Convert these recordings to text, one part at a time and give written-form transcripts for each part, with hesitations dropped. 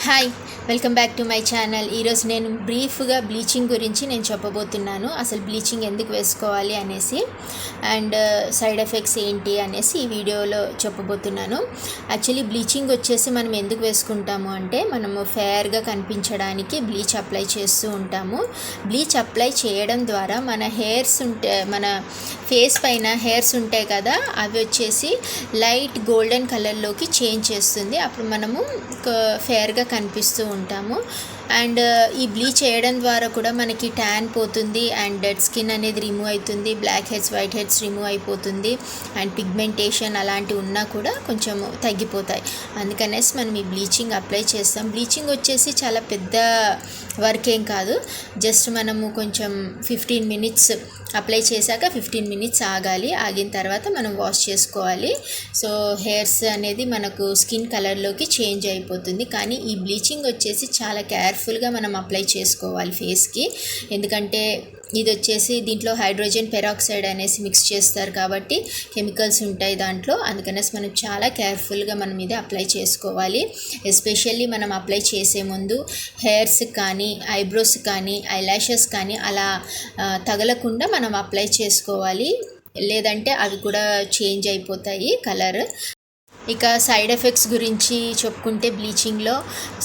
Hi, welcome back to my channel. ఈరోజు నేను బ్రీఫ్గా బ్లీచింగ్ గురించి నేను చెప్పబోతున్నాను. అసలు బ్లీచింగ్ ఎందుకు వేసుకోవాలి అనేసి అండ్ సైడ్ ఎఫెక్ట్స్ ఏంటి అనేసి ఈ వీడియోలో చెప్పబోతున్నాను. యాక్చువల్లీ బ్లీచింగ్ వచ్చేసి మనం ఎందుకు వేసుకుంటాము అంటే మనము ఫేర్గా కనిపించడానికి బ్లీచ్ అప్లై చేస్తూ ఉంటాము. బ్లీచ్ అప్లై చేయడం ద్వారా మన ఫేస్ పైన హెయిర్స్ ఉంటాయి కదా, అవి వచ్చేసి లైట్ గోల్డెన్ కలర్లోకి చేంజ్ చేస్తుంది. అప్పుడు మనము ఫేర్గా కనిపిస్తూ ఉంటాము. అండ్ ఈ బ్లీచ్ చేయడం ద్వారా కూడా మనకి ట్యాన్ పోతుంది అండ్ డెడ్ స్కిన్ అనేది రిమూవ్ అవుతుంది, black heads white heads remove అయిపోతుంది అండ్ పిగ్మెంటేషన్ అలాంటివి ఉన్నా కూడా కొంచెం తగ్గిపోతాయి. అందుకనేసి మనం ఈ బ్లీచింగ్ అప్లై చేస్తాం. బ్లీచింగ్ వచ్చేసి చాలా పెద్ద వర్క్ ఏం కాదు, జస్ట్ మనము కొంచెం 15 మినిట్స్ అప్లై చేశాక 15 మినిట్స్ ఆగాలి. ఆగిన తర్వాత మనం వాష్ చేసుకోవాలి. సో హెయిర్స్ అనేది మనకు స్కిన్ కలర్లోకి చేంజ్ అయిపోతుంది. కానీ ఈ బ్లీచింగ్ వచ్చేసి చాలా కేర్ఫుల్గా మనం అప్లై చేసుకోవాలి ఫేస్కి. ఎందుకంటే ఇది వచ్చేసి దీంట్లో హైడ్రోజన్ పెరాక్సైడ్ అనేసి మిక్స్ చేస్తారు కాబట్టి కెమికల్స్ ఉంటాయి దాంట్లో. అందుకనేసి మనం చాలా కేర్ఫుల్గా మనం ఇది అప్లై చేసుకోవాలి. ఎస్పెషల్లీ మనం అప్లై చేసే ముందు హెయిర్స్ కానీ ఐబ్రోస్ కానీ ఐలాషెస్ కానీ అలా తగలకుండా మనం అప్లై చేసుకోవాలి, లేదంటే అవి కూడా చేంజ్ అయిపోతాయి కలర్. ఇక సైడ్ ఎఫెక్ట్స్ గురించి చెప్పుకుంటే బ్లీచింగ్లో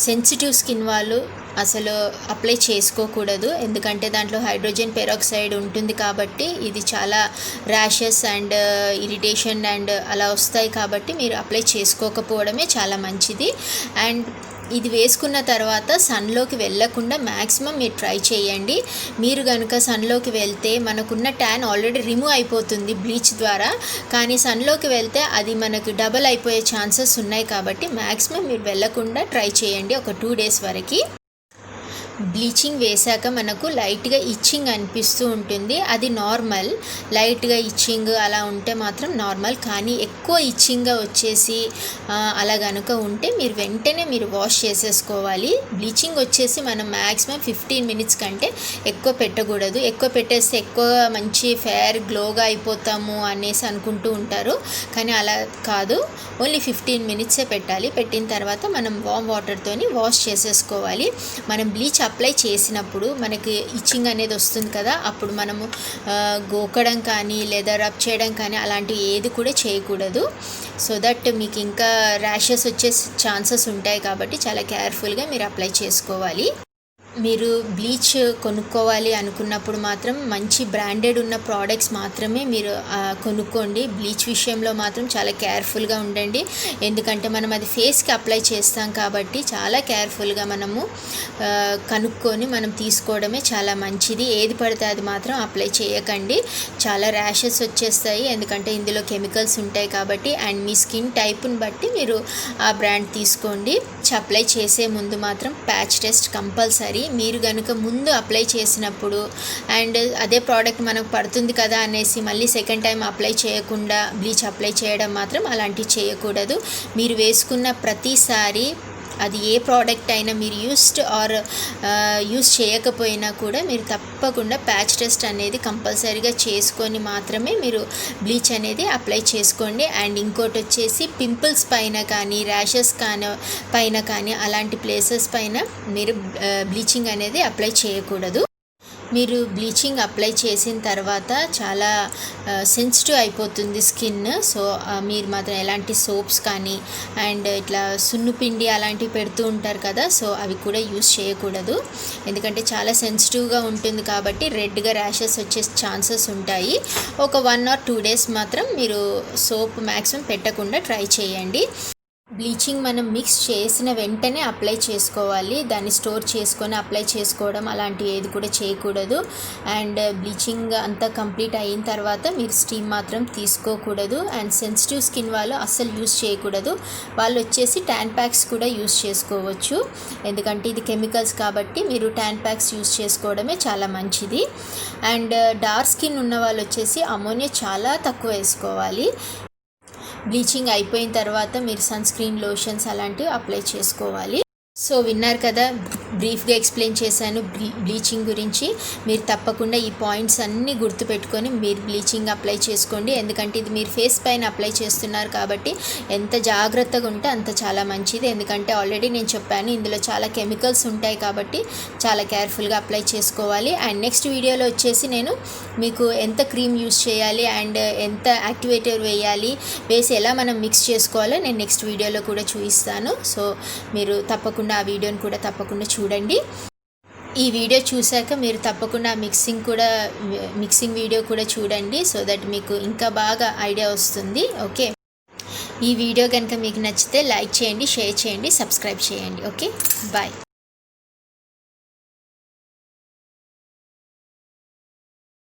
సెన్సిటివ్ స్కిన్ వాళ్ళు అసలు అప్లై చేసుకోకూడదు. ఎందుకంటే దాంట్లో హైడ్రోజన్ పెరాక్సైడ్ ఉంటుంది కాబట్టి ఇది చాలా ర్యాషెస్ అండ్ ఇరిటేషన్ అండ్ అలా వస్తాయి. కాబట్టి మీరు అప్లై చేసుకోకపోవడమే చాలా మంచిది. అండ్ ఇది వేసుకున్న తర్వాత సన్లోకి వెళ్ళకుండా మ్యాక్సిమం మీరు ట్రై చేయండి. మీరు కనుక సన్లోకి వెళ్తే మనకున్న ట్యాన్ ఆల్రెడీ రిమూవ్ అయిపోతుంది బ్లీచ్ ద్వారా, కానీ సన్లోకి వెళ్తే అది మనకు డబల్ అయిపోయే ఛాన్సెస్ ఉన్నాయి. కాబట్టి మ్యాక్సిమం మీరు వెళ్ళకుండా ట్రై చేయండి ఒక 2 డేస్ వరకు. బ్లీచింగ్ వేశాక మనకు లైట్గా ఇచ్చింగ్ అనిపిస్తూ ఉంటుంది, అది నార్మల్. లైట్గా ఇచ్చింగ్ అలా ఉంటే మాత్రం నార్మల్. కానీ ఎక్కువ ఇచ్చింగ్గా వచ్చేసి అలా కనుక ఉంటే మీరు వెంటనే వాష్ చేసేసుకోవాలి. బ్లీచింగ్ వచ్చేసి మనం మ్యాక్సిమం 15 మినిట్స్ కంటే ఎక్కువ పెట్టకూడదు. ఎక్కువ పెట్టేస్తే ఎక్కువ మంచి ఫేర్ గ్లోగా అయిపోతాము అనేసి అనుకుంటూ ఉంటారు, కానీ అలా కాదు. ఓన్లీ 15 మినిట్సే పెట్టాలి. పెట్టిన తర్వాత మనం వామ్ వాటర్తోని వాష్ చేసేసుకోవాలి. మనం బ్లీచ్ అప్లై చేసినప్పుడు మనకి ఇచ్చింగ్ అనేది వస్తుంది కదా, అప్పుడు మనము గోకడం కానీ లేదా రబ్ చేయడం కానీ అలాంటివి ఏది కూడా చేయకూడదు. సో దట్ మీకు ఇంకా ర్యాషెస్ వచ్చే ఛాన్సెస్ ఉంటాయి. కాబట్టి చాలా కేర్ఫుల్గా మీరు అప్లై చేసుకోవాలి. మీరు బ్లీచ్ కొనుక్కోవాలి అనుకున్నప్పుడు మాత్రం మంచి బ్రాండెడ్ ఉన్న ప్రోడక్ట్స్ మాత్రమే మీరు కొనుక్కోండి. బ్లీచ్ విషయంలో మాత్రం చాలా కేర్ఫుల్గా ఉండండి. ఎందుకంటే మనం అది ఫేస్కి అప్లై చేస్తాం కాబట్టి చాలా కేర్ఫుల్గా మనము కనుక్కొని మనం తీసుకోవడమే చాలా మంచిది. ఏది పడితే అది మాత్రం అప్లై చేయకండి, చాలా ర్యాషెస్ వచ్చేస్తాయి. ఎందుకంటే ఇందులో కెమికల్స్ ఉంటాయి కాబట్టి. అండ్ మీ స్కిన్ టైప్ని బట్టి మీరు ఆ బ్రాండ్ తీసుకోండి. అప్లై చేసే ముందు మాత్రం ప్యాచ్ టెస్ట్ కంపల్సరీ. మీరు కనుక ముందు అప్లై చేసినప్పుడు అండ్ అదే ప్రోడక్ట్ మనకు పడుతుంది కదా అనేసి మళ్ళీ సెకండ్ టైం అప్లై చేయకుండా బ్లీచ్ అప్లై చేయడం మాత్రం అలాంటివి చేయకూడదు. మీరు వేసుకున్న ప్రతిసారి అది ఏ ప్రోడక్ట్ అయినా మీరు యూస్ చేయకపోయినా కూడా మీరు తప్పకుండా ప్యాచ్ టెస్ట్ అనేది కంపల్సరీగా చేసుకొని మాత్రమే మీరు బ్లీచ్ అనేది అప్లై చేసుకోండి. అండ్ ఇంకోటి వచ్చేసి పింపుల్స్ పైన కానీ ర్యాషెస్ పైన కానీ అలాంటి ప్లేసెస్ పైన మీరు బ్లీచింగ్ అనేది అప్లై చేయకూడదు. మీరు బ్లీచింగ్ అప్లై చేసిన తర్వాత చాలా సెన్సిటివ్ అయిపోతుంది స్కిన్. సో మీరు మాత్రం ఎలాంటి సోప్స్ కానీ అండ్ ఇట్లా సున్నుపిండి అలాంటివి పెడుతూ ఉంటారు కదా, సో అవి కూడా యూస్ చేయకూడదు. ఎందుకంటే చాలా సెన్సిటివ్గా ఉంటుంది కాబట్టి రెడ్గా ర్యాషెస్ వచ్చే ఛాన్సెస్ ఉంటాయి. ఒక 1 or 2 డేస్ మాత్రం మీరు సోప్ మ్యాక్సిమం పెట్టకుండా ట్రై చేయండి. బ్లీచింగ్ మనం మిక్స్ చేసిన వెంటనే అప్లై చేసుకోవాలి. దాన్ని స్టోర్ చేసుకొని అప్లై చేసుకోవడం అలాంటివి ఏది కూడా చేయకూడదు. అండ్ బ్లీచింగ్ అంతా కంప్లీట్ అయిన తర్వాత మీరు స్టీమ్ మాత్రం తీసుకోకూడదు. అండ్ సెన్సిటివ్ స్కిన్ వాళ్ళు అస్సలు యూస్ చేయకూడదు. వాళ్ళు వచ్చేసి ట్యాన్ ప్యాక్స్ కూడా యూస్ చేసుకోవచ్చు. ఎందుకంటే ఇది కెమికల్స్ కాబట్టి మీరు ట్యాన్ ప్యాక్స్ యూస్ చేసుకోవడమే చాలా మంచిది. అండ్ డార్క్ స్కిన్ ఉన్న వాళ్ళు వచ్చేసి అమోనియా చాలా తక్కువ వేసుకోవాలి. బ్లీచింగ్ అయిపోయిన తర్వాత మీరు సన్ స్క్రీన్ లోషన్స్ అలాంటివి అప్లై చేసుకోవాలి. సో విన్నారు కదా, బ్రీఫ్గా ఎక్స్ప్లెయిన్ చేశాను బ్లీచింగ్ గురించి. మీరు తప్పకుండా ఈ పాయింట్స్ అన్నీ గుర్తుపెట్టుకొని మీరు బ్లీచింగ్ అప్లై చేసుకోండి. ఎందుకంటే ఇది మీరు ఫేస్ పైన అప్లై చేస్తున్నారు కాబట్టి ఎంత జాగ్రత్తగా ఉంటే అంత చాలా మంచిది. ఎందుకంటే ఆల్రెడీ నేను చెప్పాను ఇందులో చాలా కెమికల్స్ ఉంటాయి కాబట్టి చాలా కేర్ఫుల్గా అప్లై చేసుకోవాలి. అండ్ నెక్స్ట్ వీడియోలో వచ్చేసి నేను మీకు ఎంత క్రీమ్ యూస్ చేయాలి అండ్ ఎంత యాక్టివేటర్ వేసి ఎలా మనం మిక్స్ చేసుకోవాలో నేను నెక్స్ట్ వీడియోలో కూడా చూపిస్తాను. సో మీరు తప్పకుండా ఆ వీడియోని కూడా తప్పకుండా చూడండి. ఈ వీడియో చూశాక మీరు తప్పకుండా మిక్సింగ్ వీడియో కూడా చూడండి. సో దట్ మీకు ఇంకా బాగా ఐడియా వస్తుంది. ఓకే, ఈ వీడియో కనుక మీకు నచ్చితే లైక్ చేయండి, షేర్ చేయండి, సబ్స్క్రైబ్ చేయండి. Okay, bye.